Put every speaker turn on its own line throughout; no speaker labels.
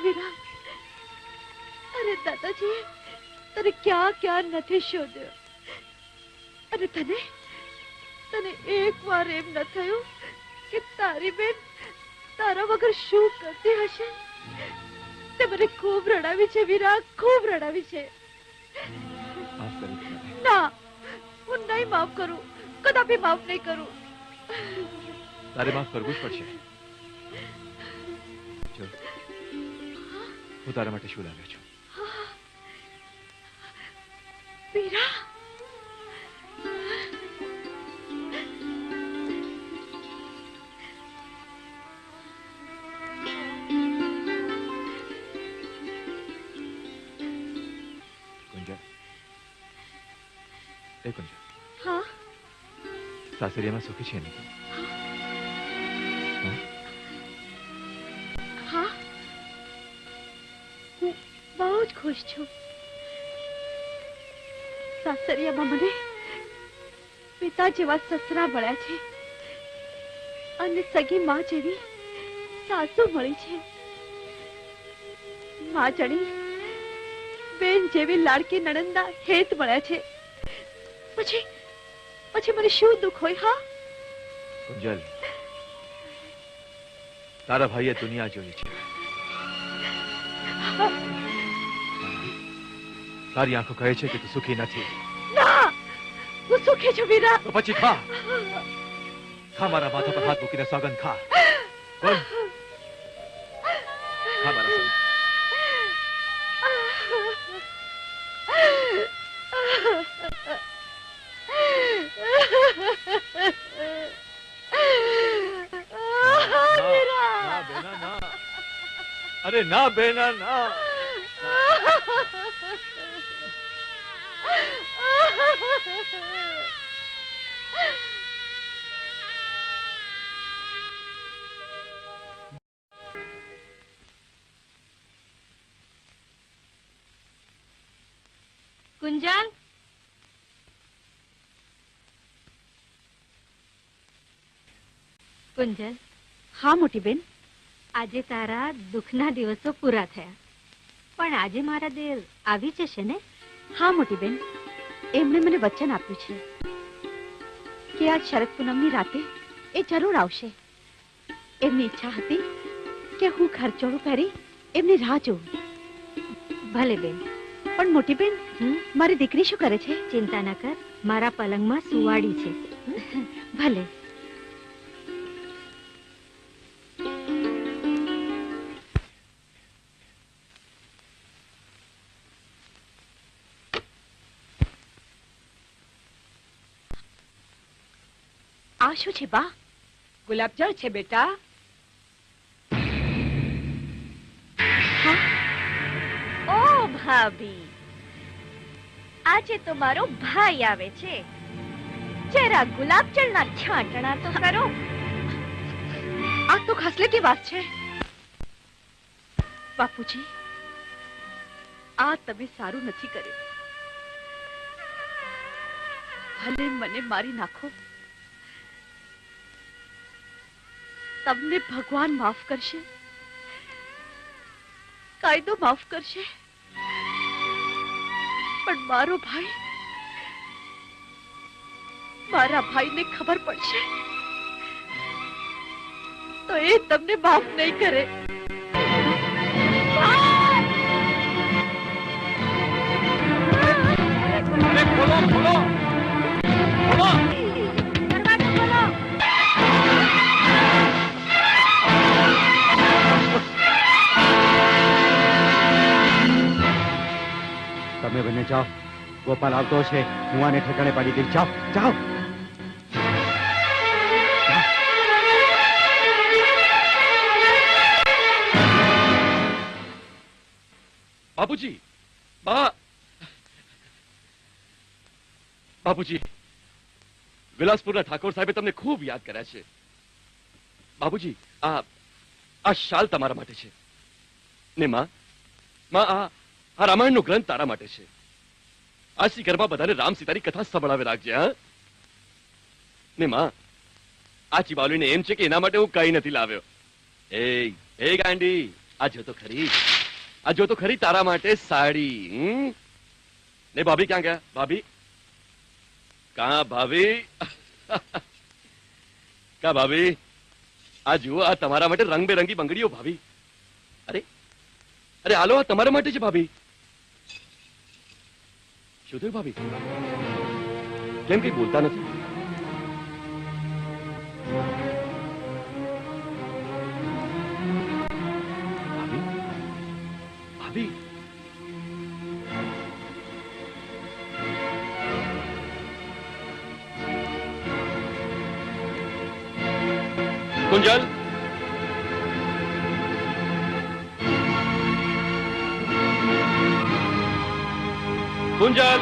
વીરા, અરે દાદાજી તને ક્યાં ક્યાં નથી શોધ્યો, અને તને તને એક વાર એમ ન થયું કે તારી બેન તારા વગર શું કરતી હશે? તે મને ખૂબ રડાવી છે વીરા, ખૂબ રડાવી છે. ના, હું નહીં માફ કરું, કદાપી માફ નહીં કરું.
તારે માફ કરવું જ પડશે. જો હું તારા માટે શું લાવ્યો છું.
વીરા, हाँ
सासरिया में सुखी छे ने?
हाँ, હું બહુ જ ખુશ છું. સાસરિયામાં મને પિતા જેવા સસરા મળ્યા છે અને સગી માં જેવી સાસુ મળી છે. માં જણી બેન જેવી લાડકી નણંદા હેત મળ્યા છે. પછી પછી મને શું દુઃખ હોય? હા
कुंजल, तारा भाई दुनिया जोई छे. तारी आंखों कहे छे कि तू सुखी नहीं.
ना, હું સુખી છું વીરા.
तो પછી खा खा मारा माथा पर हाथ मूकीने सौगंध खा. बोल, खा मारा सौगंध. ना बेना ना, अरे ना बेना ना.
कुंजल, कुंजल. हाँ मोटी बेन, આજે તારા દુઃખના દિવસો પૂરા થયા, પણ આજે મારા દેર આવી જશે ને? હા મોટી બેન, એમણે મને વચન આપ્યું છે કે આજ શરદ પૂનમની રાતે એ જરૂર આવશે. એમની ઈચ્છા હતી કે હું ખર્ચોળું પહેરી એમની રાહ જોઉં. ભલે બેન. પણ મોટી બેન, મારી દીકરી શું કરે છે? ચિંતા ન કર, મારા પલંગમાં સુવાડી છે. ભલે. આ શું છે બા?
ગુલાબજળ છે બેટા.
ઓ ભાભી, આજે તો મારો ભાઈ આવે છે. જરા ગુલાબજળના છાંટણા તો કરો. આ તો ખાસલેટી વાત છે. બાપુજી, આ તમે સારું નથી કર્યું. ભલે મને મારી નાખો, તમને ભગવાન માફ કરશે, કાયદો માફ કરશે, પણ મારો ભાઈ, મારા ભાઈને ખબર પડશે તો એ તમને માફ નહીં કરે.
બોલો બોલો બોલો.
તમે બંને જાઓ, ગોપાલ આવતો છે, હું આને ઠેકાણે પાડી દઈશ. જાઓ જાઓ.
बापूजी, बापूजी, વિલાસપુરના ઠાકોર સાહેબે તમને ખૂબ યાદ કર્યા છે. બાપુજી, આ શાલ તમારા માટે છે ને માં, આ રામાયણનો ગ્રંથ તારા માટે છે. આ શિખરમાં બધાને રામ સીતાની કથા સંભળાવે રાખજે. હા ને માં, આ ચીબાવલીને એમ છે કે એના માટે હું કઈ નથી લાવ્યો. એ ગાંડી, આ જો તો ખરી. આ જો તો ખરી તારા માટે સાડી. ને ભાભી ક્યાં ગયા? ભાભી કાં ભાભી? કા ભાભી? આ જુઓ, આ તમારા માટે રંગબેરંગી બંગડીઓ ભાભી. અરે અરે આલો, આ તમારા માટે છે ભાભી. શું થયું ભાભી? કેમ કઈ બોલતા નથી? ભાભી ભાભી કુંજલ, કુંજલ,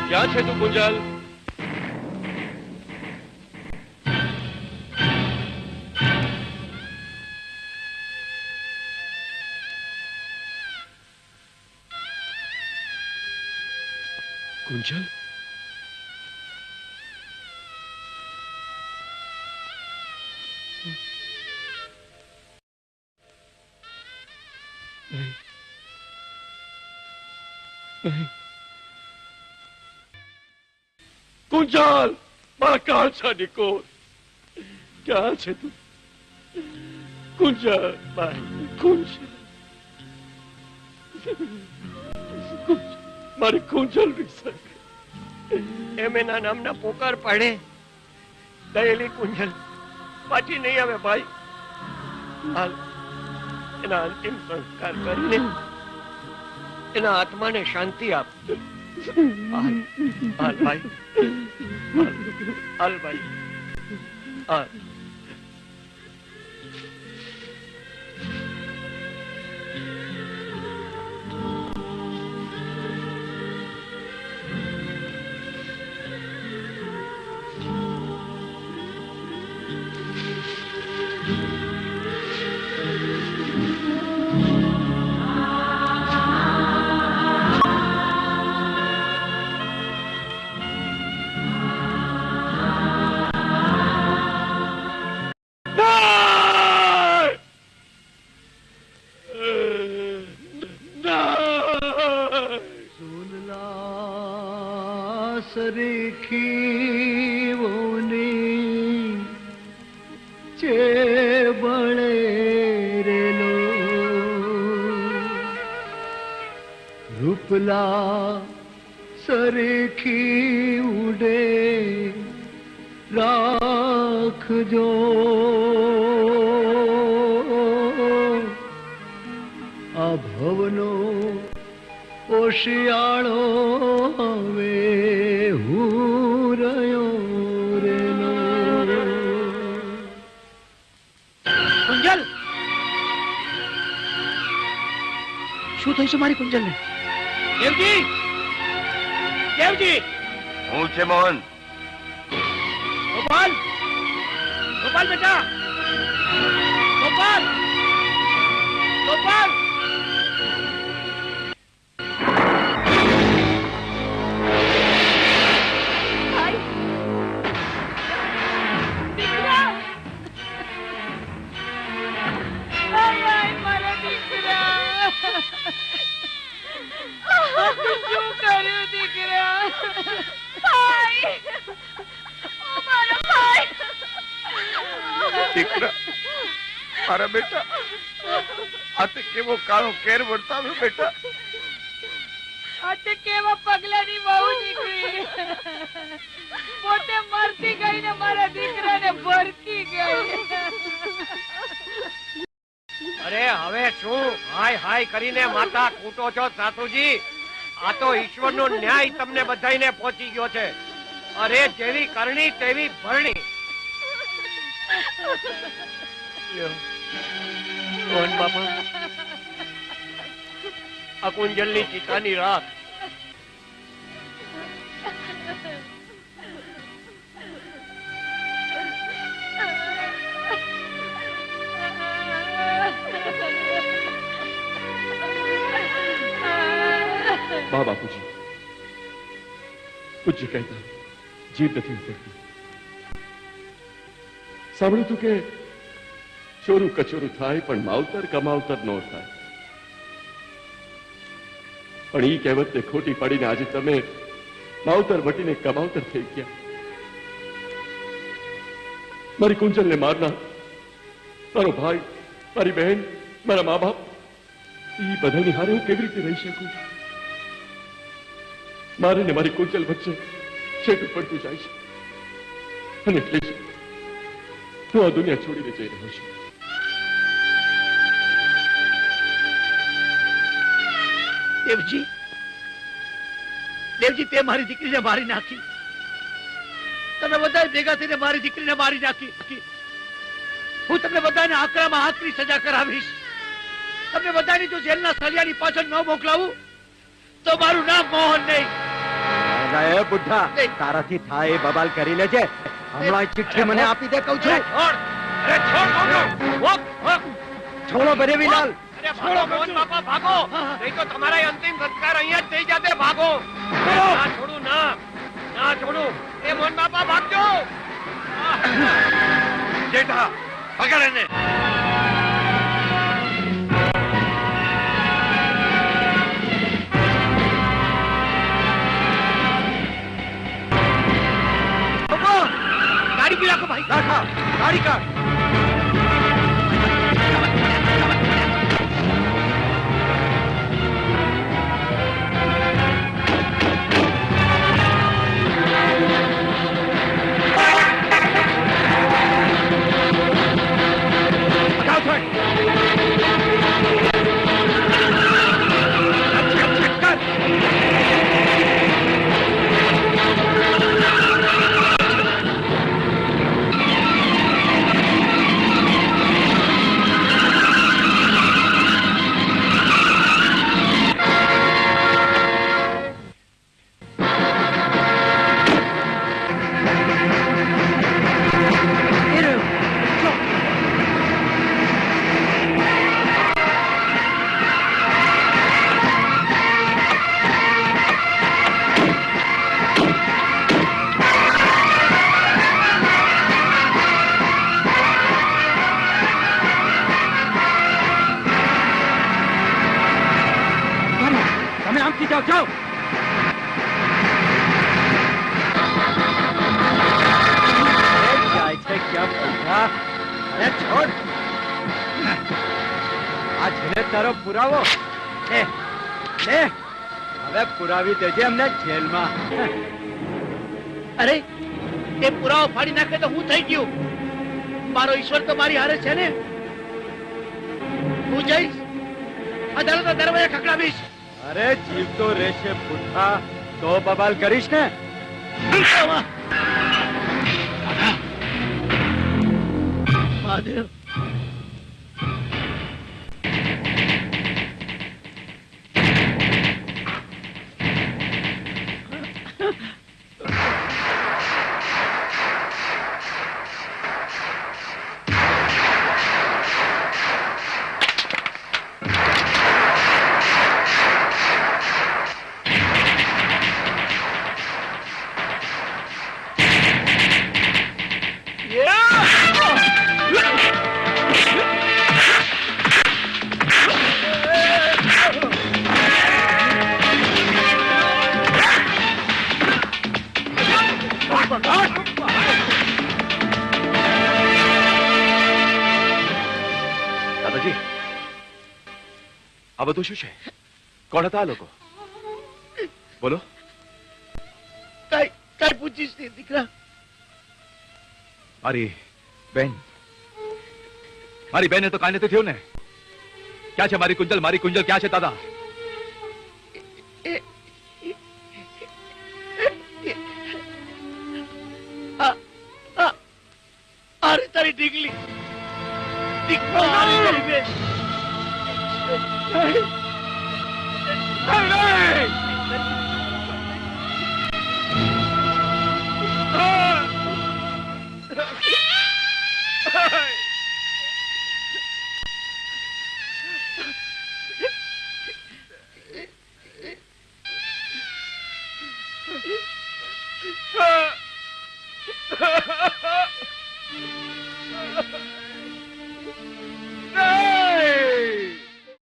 ક્યાં છે તું કુંજલ? કુંજલ, નહીં નહીં. કુંજલ, મારા કાળછા નિકોલ, ક્યાં છે તું? કુંજલ, કુંજલ, મારી કુંજલ વિસર.
એમ એના નામના પોકાર પાડે દયેલી કુંજલ પાછી નહીં આવે ભાઈ. હાલ એના અંતિમ સંસ્કાર કરીને એના આત્માને શાંતિ આપ. હાલ હાલ ભાઈ, હાલ ભાઈ, હાલ.
રૂપલા સરખી ઉડે રાખજો આ ભવનો ઓશિયાળો હવે હું રહ્યો રેલો.
કુંજલ, શું થયું છે મારી કુંજલ ને? દેવજી, દેવજી,
હું છે મોહન.
ગોપાલ, ગોપાલ બેટા, ગોપાલ, ગોપાલ.
દીકરા, મારા બેટા, આ તે કેવો કાળો કેર વર્તાવ્યો બેટા.
આ તે કેવા પગલાની બહુ નીકળી, પોતે મરતી ગઈ ને મારા દીકરાને ભરતી ગઈ.
અરે હવે શું હાય હાય કરીને માથા કૂટો છો સાસુજી? આ તો ઈશ્વરનો ન્યાય તમને બધાઈને પહોંચી ગયો છે. અરે જેવી કરણી તેવી ભરણી. મોહન બાપા, આ કુંજલની ચિતાની રાખ.
વાહ બાપુજી, પૂજ્ય કહેતા જીભ નથી ઉતરતી. સાંભળ્યું તું કે ચોરું કચોરું થાય પણ માવતર કમાવતર નો થાય. પણ ઈ કહેવતને ખોટી પાડીને આજે તમે માવતર વટીને કમાવતર થઈ ગયા. મારી કુંજલને મારનાર મારો ભાઈ, મારી બહેન, મારા મા બાપ, ઈ બધાની હારે હું કેવી રીતે રહી શકું? મારે ને મારી કુંજલ વચ્ચે છેટું પડતું જાય છે અને એટલે જ હું આ દુનિયા છોડીને જઈ રહ્યો છું.
દેવજી, દેવજી, તે મારી દીકરીને મારી નાખી. તમે બધા ભેગા થઈને મારી દીકરીને મારી નાખી. હું તમને બધાને આકરામાં આકરી સજા કરાવીશ. તમને બધાની જો જેલના સળિયાની પાછળ ન મોકલાવું તો મારું નામ મોહન નહીં.
એ બુઢા, તારાથી થાય એ બબાલ કરી લેજે. હમણાં ચિઠ્ઠી મને આપી દે કહું છું. છોડો બરેવીલાલ.
છોડો મોહન બાપા, ભાગો, નહીં તો તમારા અંતિમ સંસ્કાર અહીંયા જ થઈ જશે. ભાગો. ના છોડું, ના છોડું. એ મોહન બાપા, ભાગજો.
જેઠા, પકડ એને.
ગાડી રાખો ભાઈ.
ગાડી કાઢ. જાઓ. જાય છે ક્યાં પૈસા? અરે છોડ. આ છે તારો પુરાવો. લે હવે પુરાવી દેજે અમને જેલમાં.
અરે, એ પુરાવો ફાડી નાખે તો હું થઈ ગયું. મારો ઈશ્વર તો મારી હારે છે ને. હું જઈશ, અદાલતના દરવાજા ખખડાવીશ.
અરે જીવ તો રહેશે પુઠા, તો બબાલ કરીશ ને.
મહાદેવ,
દાદાજી, આ બધું શું છે? કોણ હતા આ લોકો? બોલો.
કઈ પૂછીશ નહીં દીકરા.
મારી બેન તો કાંઈ નથી થયું ને? ક્યાં છે મારી કુંજલ? મારી કુંજલ ક્યાં છે દાદા?
અરે તારી ઢીકલી, તારી બેન.